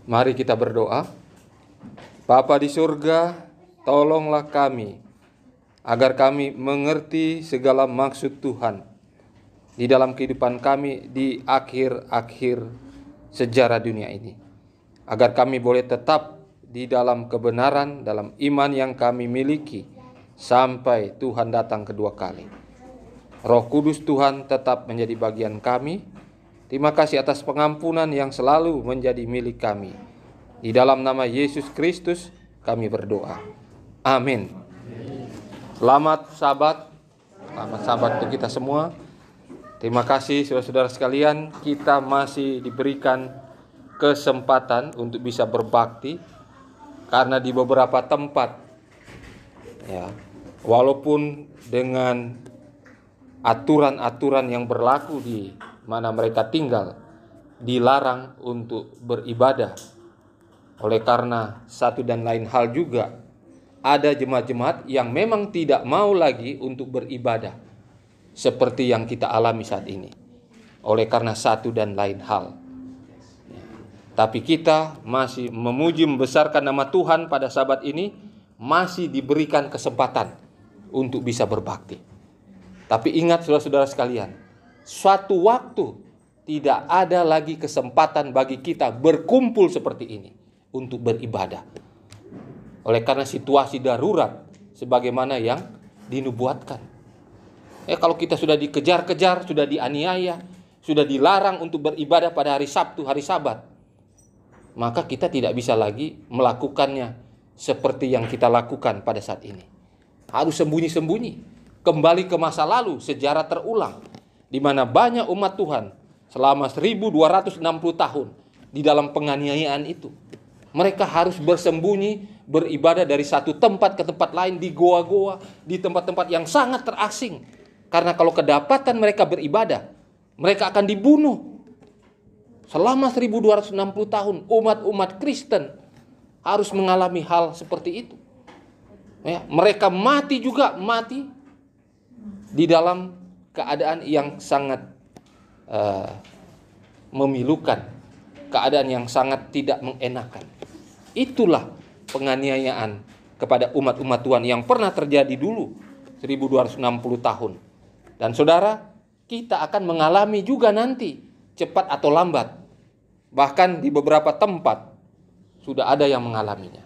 Mari kita berdoa. Bapa di surga, tolonglah kami agar kami mengerti segala maksud Tuhan di dalam kehidupan kami di akhir-akhir sejarah dunia ini. Agar kami boleh tetap di dalam kebenaran, dalam iman yang kami miliki sampai Tuhan datang kedua kali. Roh Kudus Tuhan tetap menjadi bagian kami. Terima kasih atas pengampunan yang selalu menjadi milik kami. Di dalam nama Yesus Kristus kami berdoa. Amin. Selamat Sabat. Selamat Sabat untuk kita semua. Terima kasih saudara-saudara sekalian. Kita masih diberikan kesempatan untuk bisa berbakti. Karena di beberapa tempat, ya, walaupun dengan aturan-aturan yang berlaku di mana mereka tinggal, dilarang untuk beribadah. Oleh karena satu dan lain hal juga, ada jemaat-jemaat yang memang tidak mau lagi untuk beribadah seperti yang kita alami saat ini. Oleh karena satu dan lain hal. Tapi kita masih memuji membesarkan nama Tuhan pada Sabat ini, masih diberikan kesempatan untuk bisa berbakti. Tapi ingat saudara-saudara sekalian, suatu waktu tidak ada lagi kesempatan bagi kita berkumpul seperti ini untuk beribadah. Oleh karena situasi darurat sebagaimana yang dinubuatkan. Kalau kita sudah dikejar-kejar, sudah dianiaya, sudah dilarang untuk beribadah pada hari Sabtu, hari Sabat, maka kita tidak bisa lagi melakukannya seperti yang kita lakukan pada saat ini. Harus sembunyi-sembunyi, kembali ke masa lalu, sejarah terulang, di mana banyak umat Tuhan selama 1260 tahun di dalam penganiayaan itu. Mereka harus bersembunyi, beribadah dari satu tempat ke tempat lain, di goa-goa, di tempat-tempat yang sangat terasing. Karena kalau kedapatan mereka beribadah, mereka akan dibunuh. Selama 1260 tahun, umat-umat Kristen harus mengalami hal seperti itu. Ya, mereka mati juga, mati di dalam keadaan yang sangat memilukan, keadaan yang sangat tidak mengenakan. Itulah penganiayaan kepada umat-umat Tuhan yang pernah terjadi dulu 1260 tahun. Dan saudara, kita akan mengalami juga nanti, cepat atau lambat. Bahkan di beberapa tempat sudah ada yang mengalaminya.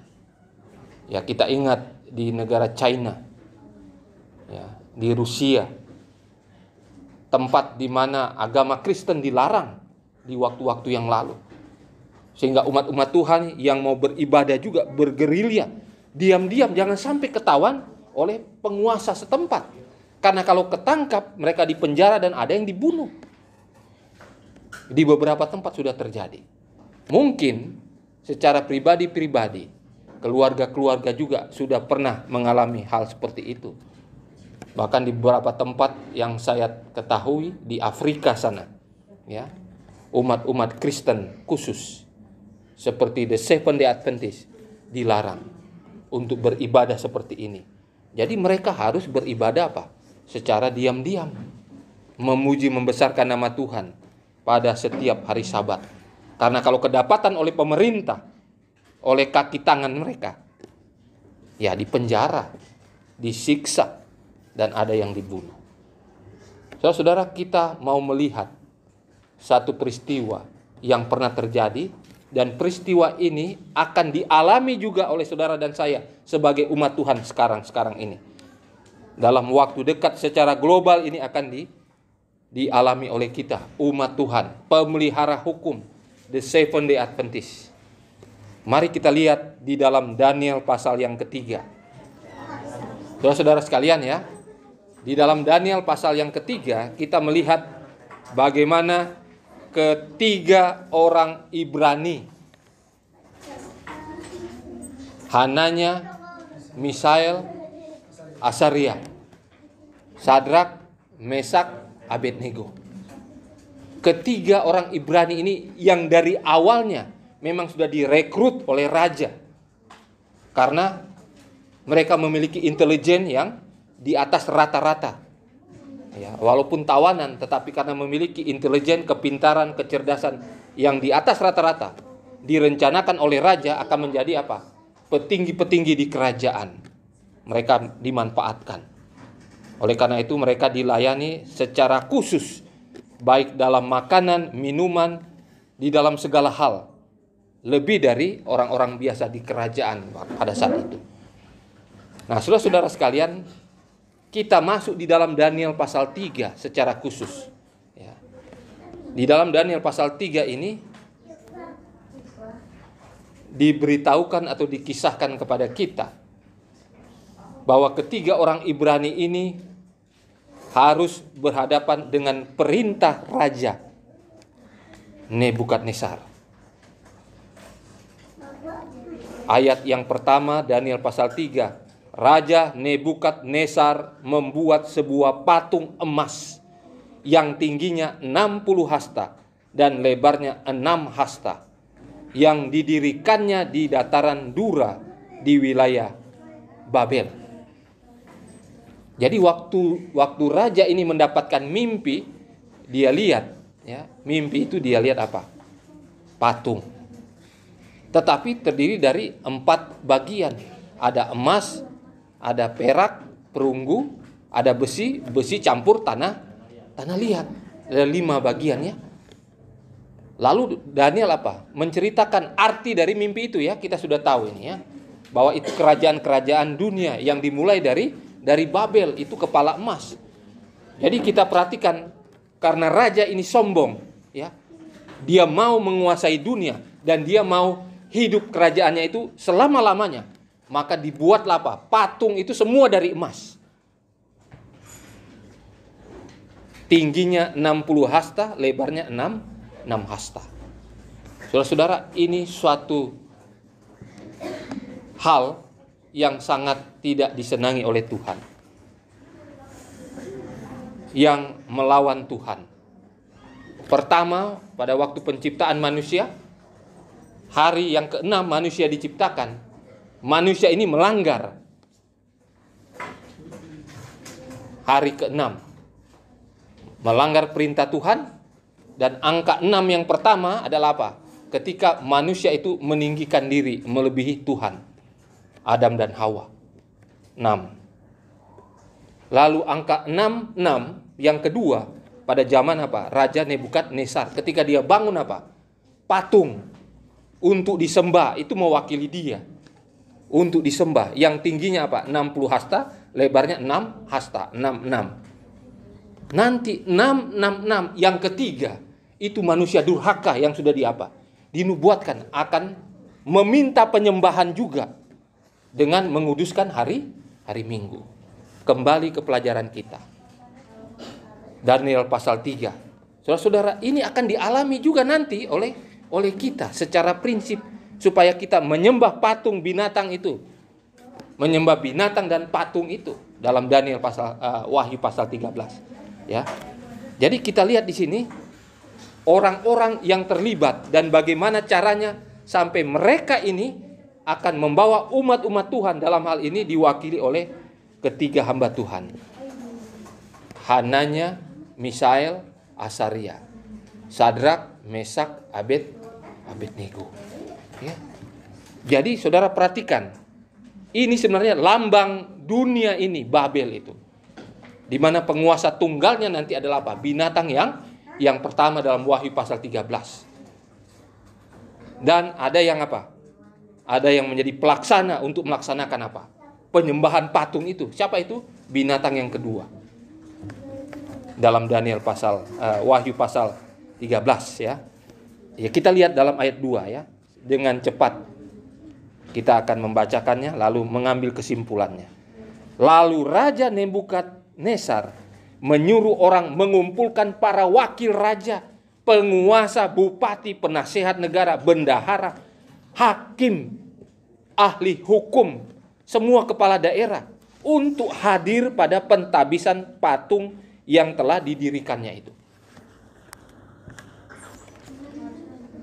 Ya, kita ingat di negara China, ya, di Rusia, tempat di mana agama Kristen dilarang di waktu-waktu yang lalu. Sehingga umat-umat Tuhan yang mau beribadah juga bergerilya, diam-diam, jangan sampai ketahuan oleh penguasa setempat. Karena kalau ketangkap, mereka dipenjara dan ada yang dibunuh. Di beberapa tempat sudah terjadi. Mungkin secara pribadi-pribadi, keluarga-keluarga juga sudah pernah mengalami hal seperti itu. Bahkan di beberapa tempat yang saya ketahui di Afrika sana, ya, umat-umat Kristen khusus seperti The Seventh-day Adventist dilarang untuk beribadah seperti ini. Jadi mereka harus beribadah apa? Secara diam-diam, memuji membesarkan nama Tuhan pada setiap hari Sabat. Karena kalau kedapatan oleh pemerintah, oleh kaki tangan mereka, ya dipenjara, disiksa, dan ada yang dibunuh. Saudara, kita mau melihat satu peristiwa yang pernah terjadi, dan peristiwa ini akan dialami juga oleh saudara dan saya sebagai umat Tuhan sekarang ini. Dalam waktu dekat secara global ini akan dialami oleh kita, umat Tuhan, pemelihara hukum, The Seventh-day Adventist. Mari kita lihat di dalam Daniel pasal yang ketiga. Saudara-saudara sekalian ya, di dalam Daniel pasal yang ketiga kita melihat bagaimana ketiga orang Ibrani, Hananya, Misael, Asaria, Sadrak, Mesak, Abednego. Ketiga orang Ibrani ini yang dari awalnya memang sudah direkrut oleh raja. Karena mereka memiliki intelijen yang di atas rata-rata. Ya, walaupun tawanan, tetapi karena memiliki intelijen, kepintaran, kecerdasan yang di atas rata-rata, direncanakan oleh raja akan menjadi apa? Petinggi-petinggi di kerajaan. Mereka dimanfaatkan. Oleh karena itu mereka dilayani secara khusus, baik dalam makanan, minuman, di dalam segala hal. Lebih dari orang-orang biasa di kerajaan pada saat itu. Nah, saudara-saudara sekalian, kita masuk di dalam Daniel pasal 3 secara khusus. Ya. Di dalam Daniel pasal 3 ini diberitahukan atau dikisahkan kepada kita bahwa ketiga orang Ibrani ini harus berhadapan dengan perintah Raja Nebukadnezar. Ayat yang pertama Daniel pasal 3. Raja Nebukadnezar membuat sebuah patung emas yang tingginya 60 hasta dan lebarnya 6 hasta, yang didirikannya di dataran Dura di wilayah Babel. Jadi waktu raja ini mendapatkan mimpi, dia lihat, ya, mimpi itu dia lihat apa? Patung. Tetapi terdiri dari 4 bagian. Ada emas, ada perak, perunggu, ada besi campur tanah liat. Ada 5 bagian, ya. Lalu Daniel apa? Menceritakan arti dari mimpi itu, ya. Kita sudah tahu ini, ya. Bahwa itu kerajaan-kerajaan dunia yang dimulai dari Babel, itu kepala emas. Jadi kita perhatikan, karena raja ini sombong, ya. Dia mau menguasai dunia dan dia mau hidup kerajaannya itu selama-lamanya. Maka dibuatlah apa? Patung itu semua dari emas. Tingginya 60 hasta, lebarnya 6 hasta. Saudara-saudara, ini suatu hal yang sangat tidak disenangi oleh Tuhan, yang melawan Tuhan. Pertama, pada waktu penciptaan manusia, hari yang ke-6 manusia diciptakan, manusia ini melanggar hari ke-6, melanggar perintah Tuhan. Dan angka 6 yang pertama adalah apa? Ketika manusia itu meninggikan diri melebihi Tuhan, Adam dan Hawa. 6. Lalu angka 6 yang kedua pada zaman apa? Raja Nebukadnezar, ketika dia bangun apa? Patung untuk disembah, itu mewakili dia. Untuk disembah, yang tingginya apa? 60 hasta, lebarnya 6 hasta, 6. Nanti 666 yang ketiga, itu manusia durhaka yang sudah dinubuatkan akan meminta penyembahan juga dengan menguduskan hari Minggu. Kembali ke pelajaran kita, Daniel pasal 3. Saudara-saudara, ini akan dialami juga nanti oleh kita secara prinsip, supaya kita menyembah patung binatang itu, menyembah binatang dan patung itu dalam Daniel pasal Wahyu pasal 13. Ya. Jadi kita lihat di sini orang-orang yang terlibat dan bagaimana caranya sampai mereka ini akan membawa umat-umat Tuhan, dalam hal ini diwakili oleh ketiga hamba Tuhan, Hananya, Misael, Asaria, Sadrak, Mesak, Abednego. Ya. Jadi saudara perhatikan, ini sebenarnya lambang dunia ini, Babel itu, di mana penguasa tunggalnya nanti adalah apa? Binatang yang pertama dalam Wahyu pasal 13. Dan ada yang apa? Ada yang menjadi pelaksana untuk melaksanakan apa? Penyembahan patung itu. Siapa itu? Binatang yang kedua. Dalam Daniel pasal Wahyu pasal 13, ya. Ya, kita lihat dalam ayat 2, ya. Dengan cepat kita akan membacakannya lalu mengambil kesimpulannya. Lalu Raja Nebukadnezar menyuruh orang mengumpulkan para wakil raja, penguasa, bupati, penasehat negara, bendahara, hakim, ahli hukum, semua kepala daerah untuk hadir pada pentabisan patung yang telah didirikannya itu.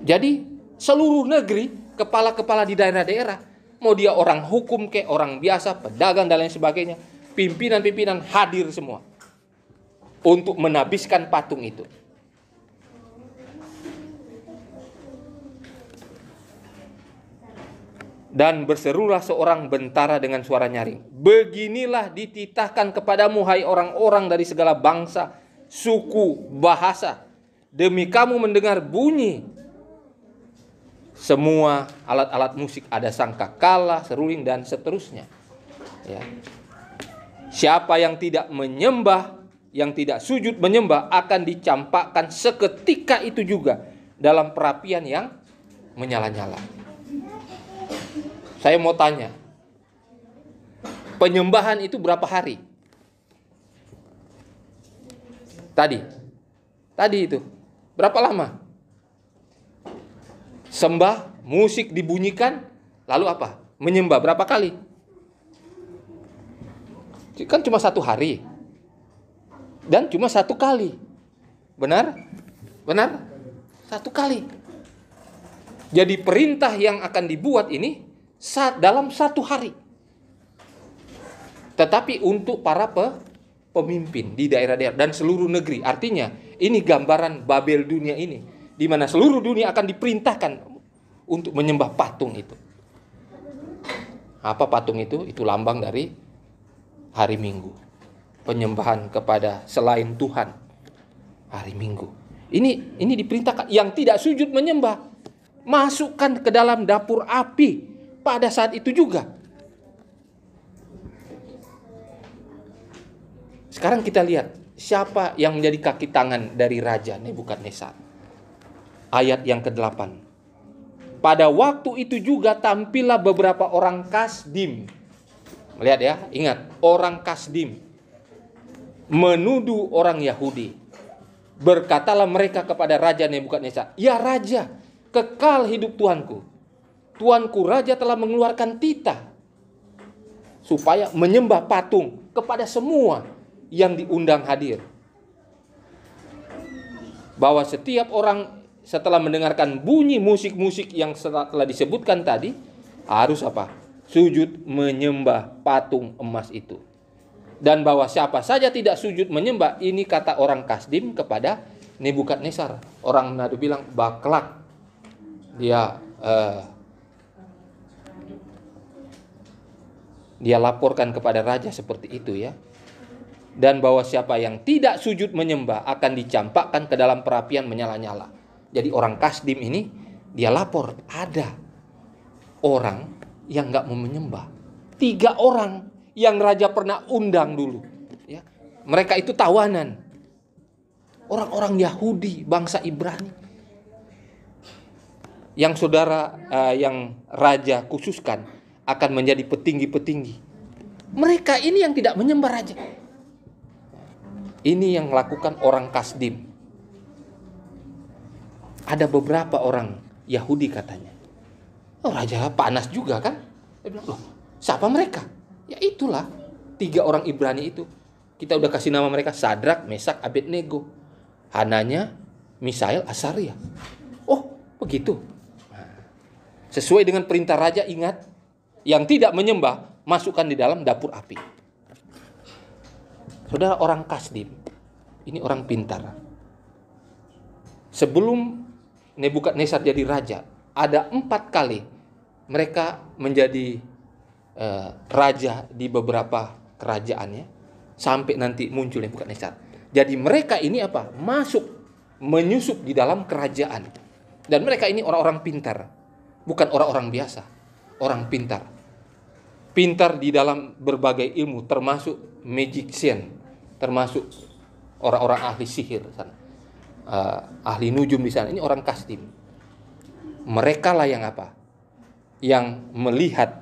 Jadi seluruh negeri, kepala-kepala di daerah-daerah, mau dia orang hukum ke orang biasa, pedagang dan lain sebagainya, pimpinan-pimpinan hadir semua untuk menabiskan patung itu. Dan berserulah seorang bentara dengan suara nyaring, beginilah dititahkan kepadamu hai orang-orang dari segala bangsa, suku, bahasa, demi kamu mendengar bunyi semua alat-alat musik, ada sangkakala, seruling, dan seterusnya. Ya. Siapa yang tidak menyembah, yang tidak sujud menyembah, akan dicampakkan seketika itu juga dalam perapian yang menyala-nyala. Saya mau tanya, penyembahan itu berapa hari? Tadi itu berapa lama? Sembah, musik dibunyikan, lalu apa? Menyembah berapa kali? Kan cuma 1 hari. Dan cuma 1 kali. Benar? 1 kali. Jadi perintah yang akan dibuat ini dalam 1 hari. Tetapi untuk para pemimpin di daerah-daerah dan seluruh negeri. Artinya ini gambaran Babel dunia ini, di mana seluruh dunia akan diperintahkan untuk menyembah patung itu. Apa patung itu? Itu lambang dari hari Minggu. Penyembahan kepada selain Tuhan. Hari Minggu. Ini diperintahkan. Yang tidak sujud menyembah, masukkan ke dalam dapur api pada saat itu juga. Sekarang kita lihat siapa yang menjadi kaki tangan dari Raja Nebukadnezar. Ayat yang ke-8. Pada waktu itu juga tampillah beberapa orang Kasdim. Melihat ya, ingat, orang Kasdim menuduh orang Yahudi. Berkatalah mereka kepada Raja Nebukadnezar, ya Raja, kekal hidup Tuanku. Tuanku Raja telah mengeluarkan titah supaya menyembah patung kepada semua yang diundang hadir. Bahwa setiap orang setelah mendengarkan bunyi musik-musik yang telah disebutkan tadi, harus apa? Sujud menyembah patung emas itu. Dan bahwa siapa saja tidak sujud menyembah, ini kata orang Kasdim kepada Nebukadnezar. Orang Nadu bilang baklak. Dia laporkan kepada raja seperti itu ya. Dan bahwa siapa yang tidak sujud menyembah akan dicampakkan ke dalam perapian menyala-nyala. Jadi orang Kasdim ini dia lapor ada orang yang gak mau menyembah. 3 orang yang raja pernah undang dulu ya. Mereka itu tawanan. Orang-orang Yahudi, bangsa Ibrani. Yang saudara yang raja khususkan akan menjadi petinggi-petinggi. Mereka ini yang tidak menyembah raja. Ini yang lakukan orang Kasdim. Ada beberapa orang Yahudi katanya. Oh, raja panas juga kan? Dia bilang, loh, siapa mereka? Ya itulah 3 orang Ibrani itu. Kita udah kasih nama mereka Sadrak, Mesak, Abednego. Hananya, Misael, Asaria. Oh, begitu. Sesuai dengan perintah raja, ingat, yang tidak menyembah masukkan di dalam dapur api. Saudara, orang Kasdim ini orang pintar. Sebelum Nebukadnezar jadi raja, ada 4 kali mereka menjadi raja di beberapa kerajaannya sampai nanti muncul Nebukadnezar. Jadi mereka ini apa? Menyusup di dalam kerajaan. Dan mereka ini orang-orang pintar, bukan orang-orang biasa. Orang pintar. Pintar di dalam berbagai ilmu, termasuk magician, termasuk orang-orang ahli sihir sana. Ahli nujum di sana. Ini orang Kasdim. Mereka lah yang apa? Yang melihat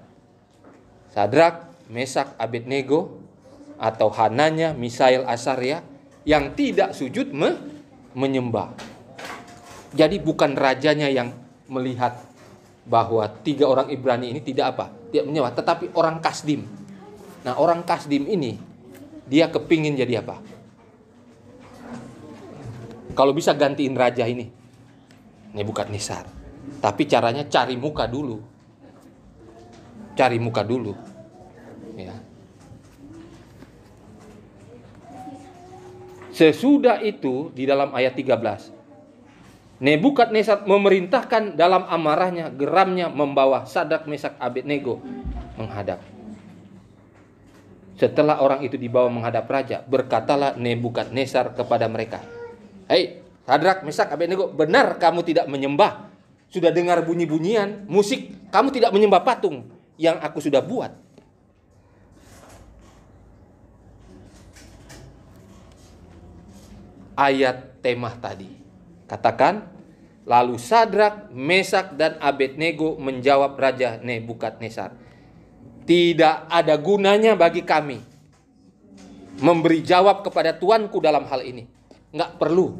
Sadrak, Mesak, Abednego atau Hananya, Misael, Asaria yang tidak sujud menyembah. Jadi bukan rajanya yang melihat bahwa 3 orang Ibrani ini tidak apa? Tidak menyembah, tetapi orang Kasdim. Nah, orang Kasdim ini dia kepingin jadi apa? Kalau bisa gantiin raja ini, Nebukadnezar. Tapi caranya cari muka dulu. Cari muka dulu. Ya. Sesudah itu di dalam ayat 13. Nebukadnezar memerintahkan dalam amarahnya, geramnya membawa Sadrak, Mesak, Abednego menghadap. Setelah orang itu dibawa menghadap raja, berkatalah Nebukadnezar kepada mereka, "Hei, Sadrak, Mesak, Abednego, benar kamu tidak menyembah. Sudah dengar bunyi-bunyian musik, kamu tidak menyembah patung yang aku sudah buat." Ayat tema tadi katakan, lalu Sadrak, Mesak, dan Abednego menjawab Raja Nebukadnezar, "Tidak ada gunanya bagi kami memberi jawab kepada tuanku dalam hal ini. Nggak perlu.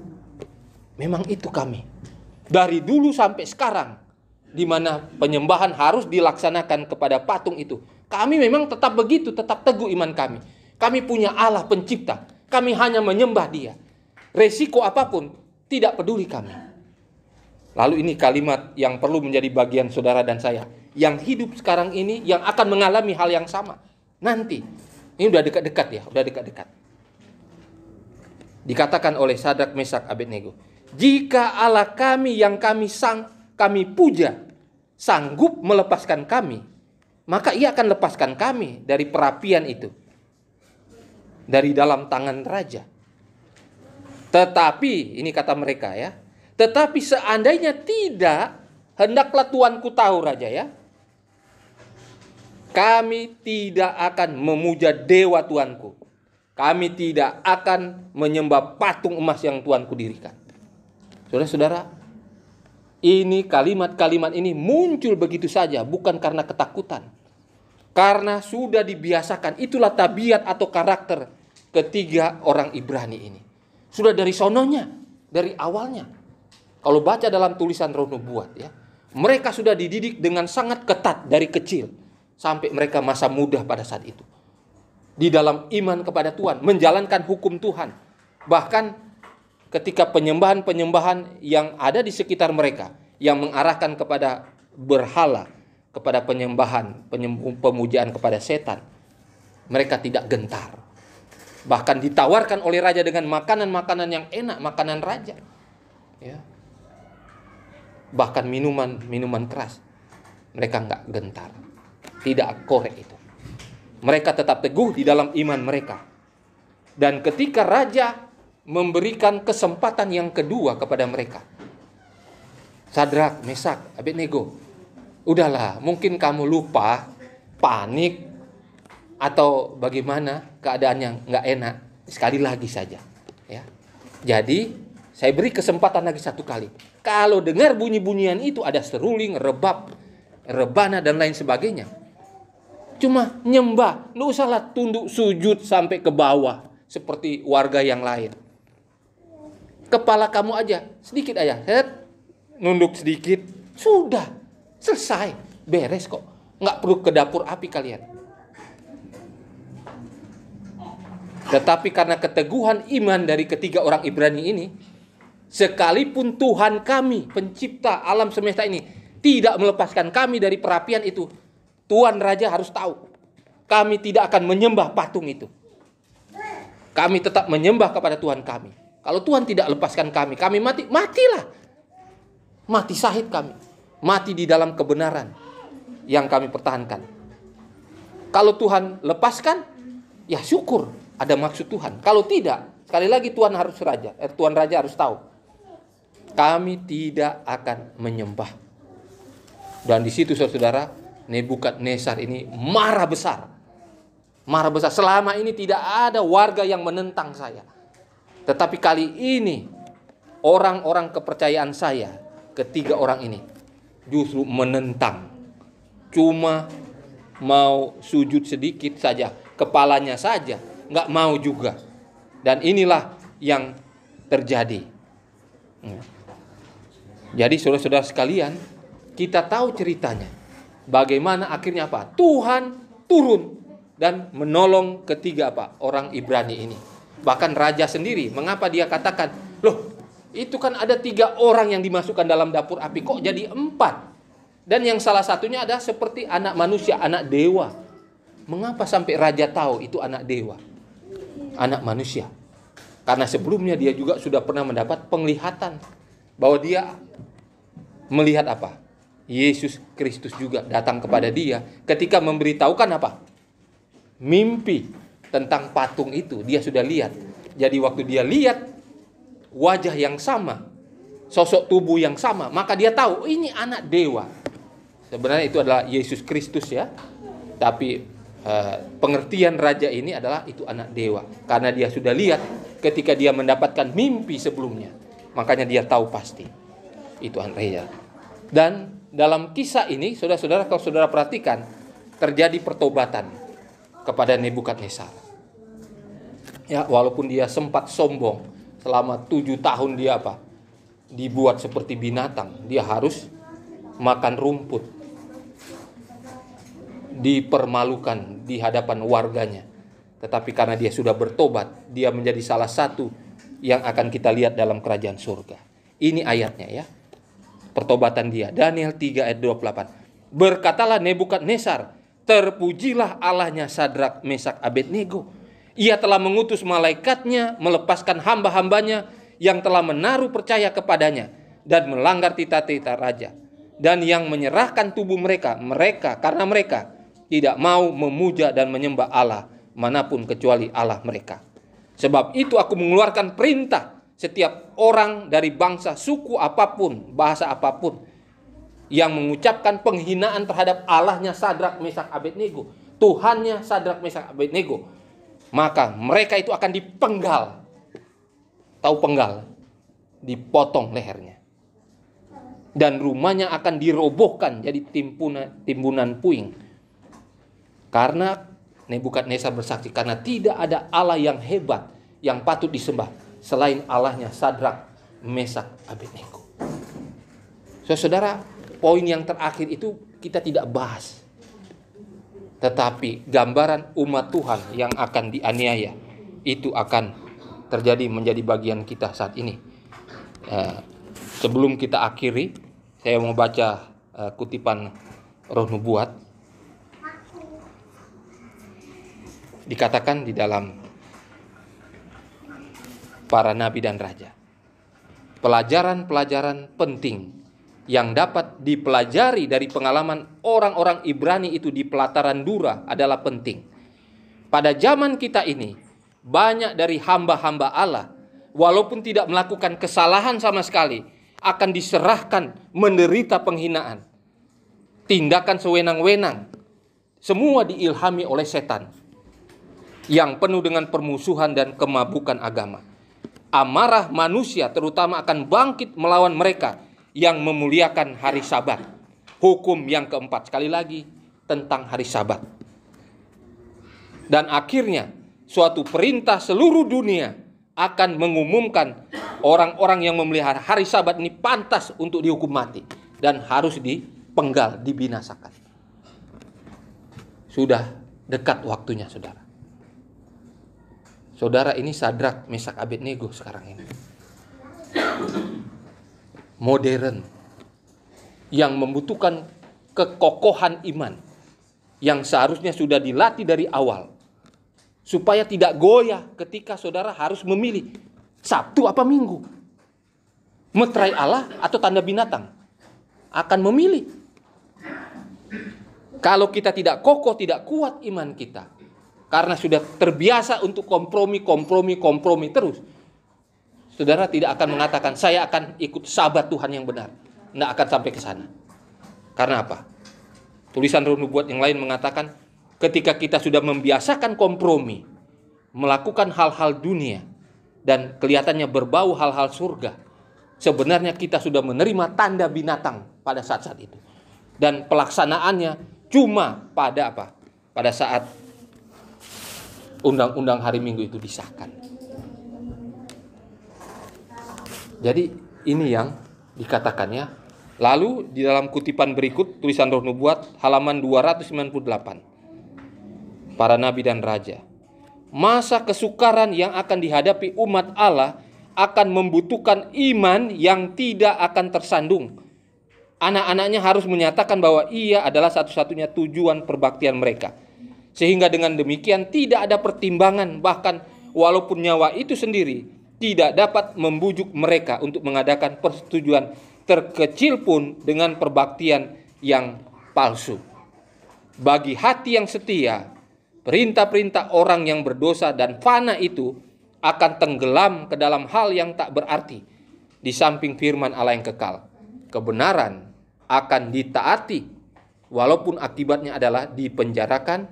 Memang itu kami. Dari dulu sampai sekarang, di mana penyembahan harus dilaksanakan kepada patung itu, kami memang tetap begitu, tetap teguh iman kami. Kami punya Allah pencipta. Kami hanya menyembah Dia. Resiko apapun, tidak peduli kami." Lalu ini kalimat yang perlu menjadi bagian saudara dan saya, yang hidup sekarang ini, yang akan mengalami hal yang sama nanti. Ini udah dekat-dekat ya, udah dekat-dekat. Dikatakan oleh Sadrak, Mesak, Abednego, "Jika Allah kami yang kami puja sanggup melepaskan kami, maka Ia akan lepaskan kami dari perapian itu, dari dalam tangan raja. Tetapi," ini kata mereka ya, "tetapi seandainya tidak, hendaklah tuanku tahu raja ya, kami tidak akan memuja dewa tuanku. Kami tidak akan menyembah patung emas yang tuanku dirikan." Saudara-saudara, ini kalimat-kalimat ini muncul begitu saja, bukan karena ketakutan. Karena sudah dibiasakan, itulah tabiat atau karakter ketiga orang Ibrani ini. Sudah dari sononya, dari awalnya. Kalau baca dalam tulisan Roh Nubuat ya, mereka sudah dididik dengan sangat ketat dari kecil sampai mereka masa muda pada saat itu. Di dalam iman kepada Tuhan, menjalankan hukum Tuhan. Bahkan ketika penyembahan-penyembahan yang ada di sekitar mereka, yang mengarahkan kepada berhala, kepada pemujaan kepada setan, mereka tidak gentar. Bahkan ditawarkan oleh raja dengan makanan-makanan yang enak, makanan raja. Ya. Bahkan minuman keras. Mereka enggak gentar. Tidak korek itu. Mereka tetap teguh di dalam iman mereka. Dan ketika raja memberikan kesempatan yang kedua kepada mereka, Sadrak, Mesak, Abednego, udahlah, mungkin kamu lupa, panik, atau bagaimana keadaan yang nggak enak, sekali lagi saja ya. Jadi saya beri kesempatan lagi satu kali. Kalau dengar bunyi-bunyian itu, ada seruling, rebab, rebana dan lain sebagainya, cuma nyembah, nggak usahlah tunduk sujud sampai ke bawah seperti warga yang lain. Kepala kamu aja sedikit aja, nunduk sedikit, sudah selesai, beres kok. Nggak perlu ke dapur api kalian. Tetapi karena keteguhan iman dari ketiga orang Ibrani ini, sekalipun Tuhan kami, pencipta alam semesta ini, tidak melepaskan kami dari perapian itu, Tuan Raja harus tahu, kami tidak akan menyembah patung itu. Kami tetap menyembah kepada Tuhan kami. Kalau Tuhan tidak lepaskan kami, kami mati, matilah. Mati syahid kami. Mati di dalam kebenaran yang kami pertahankan. Kalau Tuhan lepaskan, ya syukur, ada maksud Tuhan. Kalau tidak, sekali lagi Tuhan Raja harus tahu, kami tidak akan menyembah. Dan di situ saudara, Nebukadnezar ini marah besar. Marah besar. Selama ini tidak ada warga yang menentang saya. Tetapi kali ini, orang-orang kepercayaan saya, ketiga orang ini, justru menentang. Cuma mau sujud sedikit saja, kepalanya saja, nggak mau juga. Dan inilah yang terjadi. Jadi saudara-saudara sekalian, kita tahu ceritanya. Bagaimana akhirnya apa? Tuhan turun dan menolong ketiga orang Ibrani ini. Bahkan raja sendiri, mengapa dia katakan, loh itu kan ada 3 orang yang dimasukkan dalam dapur api, kok jadi 4? Dan yang salah satunya ada seperti anak manusia, anak dewa. Mengapa sampai raja tahu itu anak dewa, anak manusia? Karena sebelumnya dia juga sudah pernah mendapat penglihatan bahwa dia melihat apa? Yesus Kristus juga datang kepada dia ketika memberitahukan apa? Mimpi tentang patung itu dia sudah lihat. Jadi waktu dia lihat wajah yang sama, sosok tubuh yang sama, maka dia tahu ini anak dewa. Sebenarnya itu adalah Yesus Kristus ya. Tapi pengertian raja ini adalah itu anak dewa. Karena dia sudah lihat ketika dia mendapatkan mimpi sebelumnya. Makanya dia tahu pasti itu anak raja. Dan dalam kisah ini, saudara-saudara, kalau saudara perhatikan, terjadi pertobatan kepada Nebukadnezar. Ya, walaupun dia sempat sombong selama 7 tahun dia apa? Dibuat seperti binatang, dia harus makan rumput, dipermalukan di hadapan warganya. Tetapi karena dia sudah bertobat, dia menjadi salah satu yang akan kita lihat dalam kerajaan surga. Ini ayatnya ya. Pertobatan dia. Daniel 3 ayat 28. Berkatalah Nebukadnezar, terpujilah Allahnya Sadrak, Mesak, Abednego. Ia telah mengutus malaikatnya melepaskan hamba-hambanya yang telah menaruh percaya kepadanya dan melanggar tita-tita raja, dan yang menyerahkan tubuh mereka karena mereka tidak mau memuja dan menyembah Allah manapun kecuali Allah mereka. Sebab itu aku mengeluarkan perintah, setiap orang dari bangsa, suku apapun, bahasa apapun yang mengucapkan penghinaan terhadap Allahnya Sadrak, Mesak, Abednego, Tuhannya Sadrak, Mesak, Abednego, maka mereka itu akan dipenggal. Tahu penggal? Dipotong lehernya. Dan rumahnya akan dirobohkan jadi timbunan puing. Karena Nebukadnezar bersaksi, karena tidak ada Allah yang hebat yang patut disembah selain Allahnya Sadrak, Mesak, Abednego. Saudara, poin yang terakhir itu kita tidak bahas. Tetapi gambaran umat Tuhan yang akan dianiaya itu akan terjadi menjadi bagian kita saat ini. Sebelum kita akhiri, saya mau baca kutipan Roh Nubuat. Dikatakan di dalam para nabi dan raja, pelajaran-pelajaran penting yang dapat dipelajari dari pengalaman orang-orang Ibrani itu di pelataran Dura adalah penting. Pada zaman kita ini, banyak dari hamba-hamba Allah, walaupun tidak melakukan kesalahan sama sekali, akan diserahkan menderita penghinaan, tindakan sewenang-wenang, semua diilhami oleh setan yang penuh dengan permusuhan dan kemabukan agama. Amarah manusia terutama akan bangkit melawan mereka yang memuliakan hari Sabat. Hukum yang keempat, sekali lagi tentang hari Sabat. Dan akhirnya suatu perintah seluruh dunia akan mengumumkan orang-orang yang memelihara hari Sabat ini pantas untuk dihukum mati dan harus dipenggal, dibinasakan. Sudah dekat waktunya, saudara. Saudara, ini Sadrak, Mesak, Abednego sekarang ini. Modern. Yang membutuhkan kekokohan iman. Yang seharusnya sudah dilatih dari awal. Supaya tidak goyah ketika saudara harus memilih. Sabtu apa Minggu? Meterai Allah atau tanda binatang? Akan memilih. Kalau kita tidak kokoh, tidak kuat iman kita. Karena sudah terbiasa untuk kompromi terus. Saudara tidak akan mengatakan, saya akan ikut Sabat Tuhan yang benar. Tidak akan sampai ke sana. Karena apa? Tulisan Roh Nubuat yang lain mengatakan, ketika kita sudah membiasakan kompromi, melakukan hal-hal dunia, dan kelihatannya berbau hal-hal surga, sebenarnya kita sudah menerima tanda binatang pada saat-saat itu. Dan pelaksanaannya cuma pada apa? Pada saat undang-undang hari Minggu itu disahkan. Jadi ini yang dikatakannya. Lalu di dalam kutipan berikut tulisan Roh Nubuat halaman 298. Para nabi dan raja. Masa kesukaran yang akan dihadapi umat Allah akan membutuhkan iman yang tidak akan tersandung. Anak-anaknya harus menyatakan bahwa ia adalah satu-satunya tujuan perbaktian mereka. Sehingga dengan demikian tidak ada pertimbangan, bahkan walaupun nyawa itu sendiri tidak dapat membujuk mereka untuk mengadakan persetujuan terkecil pun dengan perbaktian yang palsu. Bagi hati yang setia, perintah-perintah orang yang berdosa dan fana itu akan tenggelam ke dalam hal yang tak berarti di samping firman Allah yang kekal. Kebenaran akan ditaati walaupun akibatnya adalah dipenjarakan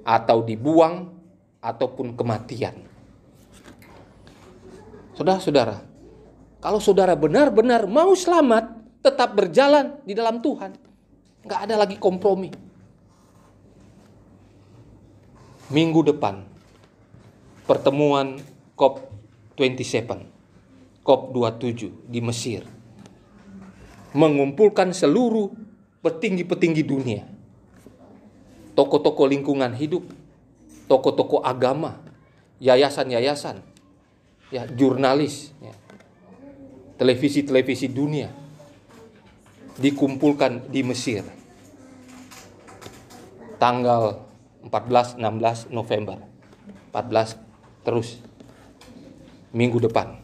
atau dibuang ataupun kematian. Saudara-saudara, kalau saudara benar-benar mau selamat, tetap berjalan di dalam Tuhan, nggak ada lagi kompromi. Minggu depan pertemuan COP27, COP27 di Mesir, mengumpulkan seluruh petinggi-petinggi dunia, tokoh-tokoh lingkungan hidup, tokoh-tokoh agama, yayasan-yayasan, ya, jurnalis, ya, televisi-televisi dunia, dikumpulkan di Mesir tanggal 14-16 November 14 terus minggu depan.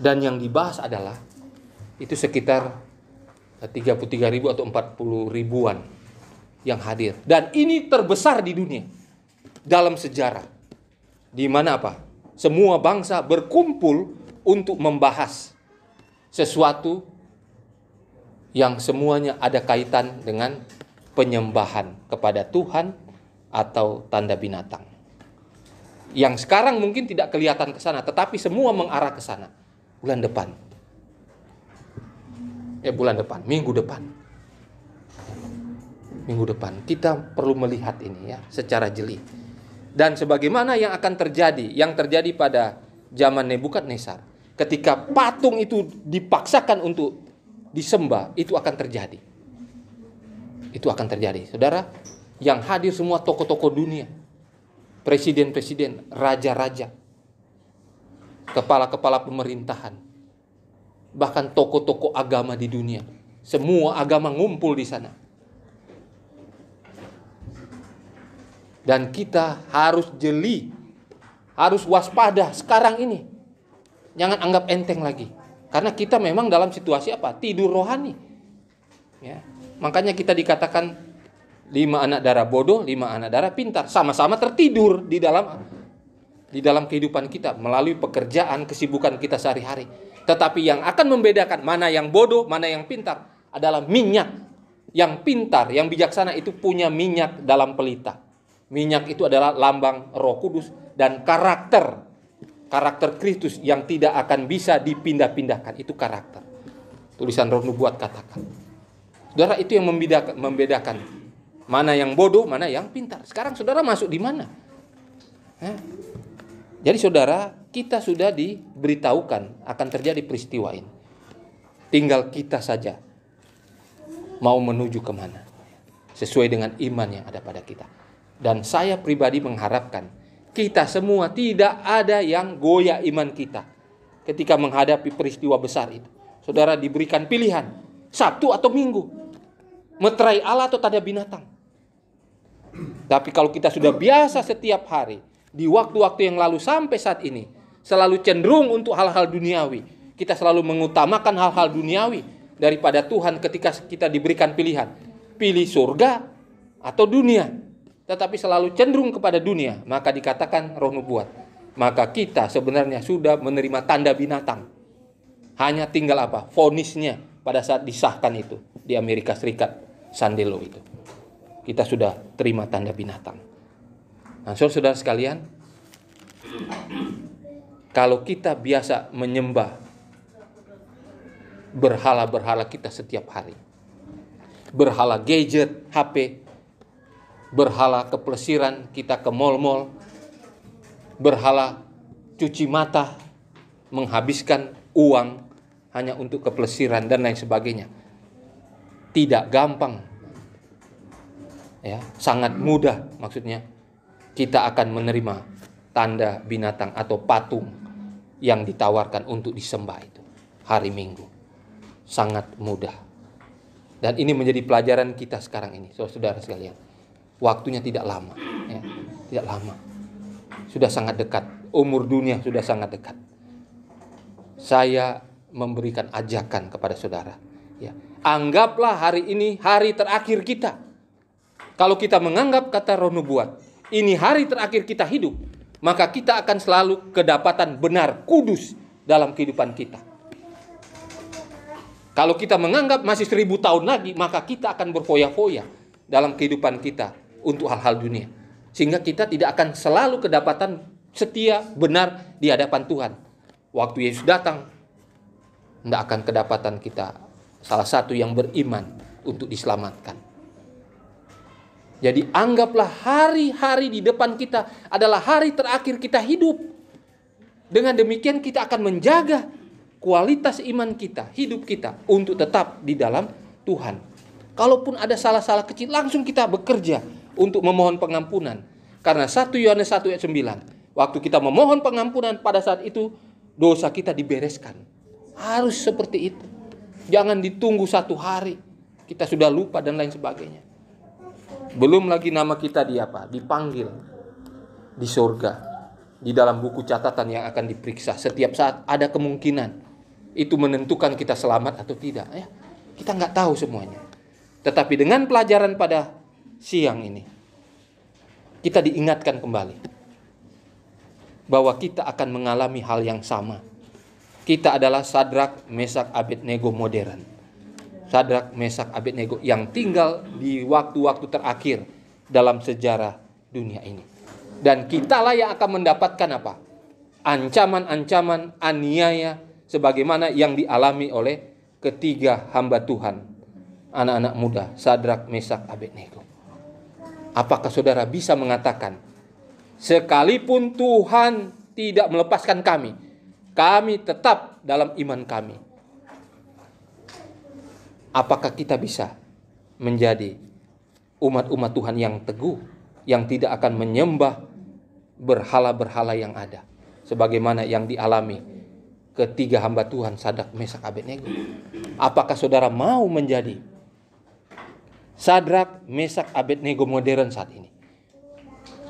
Dan yang dibahas adalah itu sekitar 33.000 atau 40.000-an yang hadir. Dan ini terbesar di dunia dalam sejarah, di mana apa? Semua bangsa berkumpul untuk membahas sesuatu yang semuanya ada kaitan dengan penyembahan kepada Tuhan atau tanda binatang. Yang sekarang mungkin tidak kelihatan ke sana, tetapi semua mengarah ke sana. Bulan depan. Minggu depan. Minggu depan kita perlu melihat ini ya secara jeli. Dan sebagaimana yang akan terjadi, yang terjadi pada zaman Nebukadnezar, ketika patung itu dipaksakan untuk disembah, itu akan terjadi. Itu akan terjadi. Saudara, yang hadir semua tokoh-tokoh dunia, presiden-presiden, raja-raja, kepala-kepala pemerintahan, bahkan tokoh-tokoh agama di dunia. Semua agama ngumpul di sana. Dan kita harus jeli, harus waspada sekarang ini. Jangan anggap enteng lagi. Karena kita memang dalam situasi apa? Tidur rohani. Ya. Makanya kita dikatakan 5 anak darah bodoh, 5 anak darah pintar. Sama-sama tertidur di dalam kehidupan kita melalui pekerjaan, kesibukan kita sehari-hari. Tetapi yang akan membedakan mana yang bodoh, mana yang pintar adalah minyak. Yang pintar, yang bijaksana itu punya minyak dalam pelita. Minyak itu adalah lambang Roh Kudus dan karakter Kristus yang tidak akan bisa dipindah-pindahkan. Itu karakter. Tulisan Roh Nubuat katakan. Saudara, itu yang membedakan mana yang bodoh, mana yang pintar. Sekarang saudara masuk di mana? Jadi saudara, kita sudah diberitahukan akan terjadi peristiwa ini. Tinggal kita saja mau menuju kemana, sesuai dengan iman yang ada pada kita. Dan saya pribadi mengharapkan kita semua tidak ada yang goyah iman kita ketika menghadapi peristiwa besar itu. Saudara diberikan pilihan, Sabtu atau Minggu, meterai Allah atau tanda binatang. Tapi kalau kita sudah biasa setiap hari, di waktu-waktu yang lalu sampai saat ini, selalu cenderung untuk hal-hal duniawi. Kita selalu mengutamakan hal-hal duniawi daripada Tuhan ketika kita diberikan pilihan. Pilih surga atau dunia. Tetapi selalu cenderung kepada dunia. Maka dikatakan Roh Nubuat. Maka kita sebenarnya sudah menerima tanda binatang. Hanya tinggal apa? Vonisnya pada saat disahkan itu. Di Amerika Serikat, Sandelo itu. Kita sudah terima tanda binatang. Nah, saudara sekalian, kalau kita biasa menyembah berhala-berhala kita setiap hari, berhala gadget, HP, berhala kepelesiran kita ke mal-mal, berhala cuci mata, menghabiskan uang hanya untuk kepelesiran dan lain sebagainya. Tidak gampang, ya, sangat mudah maksudnya kita akan menerima tanda binatang atau patung yang ditawarkan untuk disembah itu hari Minggu. Sangat mudah. Dan ini menjadi pelajaran kita sekarang ini, saudara sekalian. Waktunya tidak lama, ya, tidak lama. Sudah sangat dekat umur dunia sudah sangat dekat. Saya memberikan ajakan kepada saudara, ya, anggaplah hari ini hari terakhir kita. Kalau kita menganggap kata roh nubuat, ini hari terakhir kita hidup, maka kita akan selalu kedapatan benar, kudus dalam kehidupan kita. Kalau kita menganggap masih 1000 tahun lagi, maka kita akan berfoya-foya dalam kehidupan kita untuk hal-hal dunia. Sehingga kita tidak akan selalu kedapatan setia, benar di hadapan Tuhan. Waktu Yesus datang, tidak akan kedapatan kita salah satu yang beriman untuk diselamatkan. Jadi anggaplah hari-hari di depan kita adalah hari terakhir kita hidup. Dengan demikian kita akan menjaga kualitas iman kita, hidup kita untuk tetap di dalam Tuhan. Kalaupun ada salah-salah kecil, langsung kita bekerja untuk memohon pengampunan. Karena 1 Yohanes 1 ayat 9, waktu kita memohon pengampunan pada saat itu, dosa kita dibereskan. Harus seperti itu. Jangan ditunggu 1 hari, kita sudah lupa dan lain sebagainya. Belum lagi nama kita dipanggil di surga, di dalam buku catatan yang akan diperiksa. Setiap saat ada kemungkinan itu menentukan kita selamat atau tidak. Ya, kita nggak tahu semuanya. Tetapi dengan pelajaran pada siang ini, kita diingatkan kembali bahwa kita akan mengalami hal yang sama. Kita adalah Sadrak, Mesak, Abednego modern. Sadrak, Mesak, Abednego yang tinggal di waktu-waktu terakhir dalam sejarah dunia ini. Dan kitalah yang akan mendapatkan apa? Ancaman-ancaman, aniaya, sebagaimana yang dialami oleh ketiga hamba Tuhan, anak-anak muda, Sadrak, Mesak, Abednego. Apakah saudara bisa mengatakan, sekalipun Tuhan tidak melepaskan kami, kami tetap dalam iman kami? Apakah kita bisa menjadi umat-umat Tuhan yang teguh, yang tidak akan menyembah berhala-berhala yang ada, sebagaimana yang dialami ketiga hamba Tuhan, Sadrak, Mesak, Abednego? Apakah saudara mau menjadi Sadrak, Mesak, Abednego modern saat ini?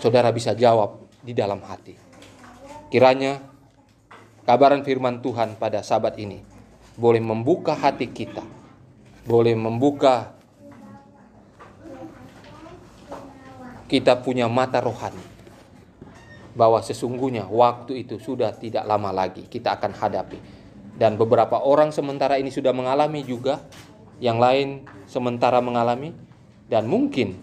Saudara bisa jawab di dalam hati. Kiranya kabaran firman Tuhan pada sabat ini boleh membuka hati kita, boleh membuka kita punya mata rohani, bahwa sesungguhnya waktu itu sudah tidak lama lagi kita akan hadapi. Dan beberapa orang sementara ini sudah mengalami juga, yang lain sementara mengalami, dan mungkin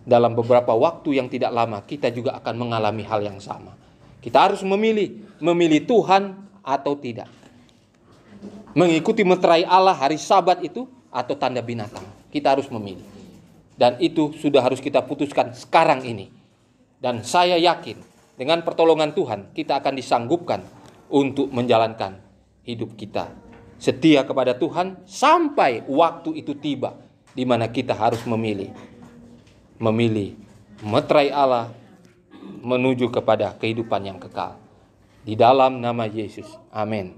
dalam beberapa waktu yang tidak lama kita juga akan mengalami hal yang sama. Kita harus memilih Tuhan atau tidak. Mengikuti meterai Allah hari Sabat itu atau tanda binatang. Kita harus memilih. Dan itu sudah harus kita putuskan sekarang ini. Dan saya yakin dengan pertolongan Tuhan kita akan disanggupkan untuk menjalankan hidup kita setia kepada Tuhan sampai waktu itu tiba, di mana kita harus memilih meterai Allah menuju kepada kehidupan yang kekal. Di dalam nama Yesus. Amin.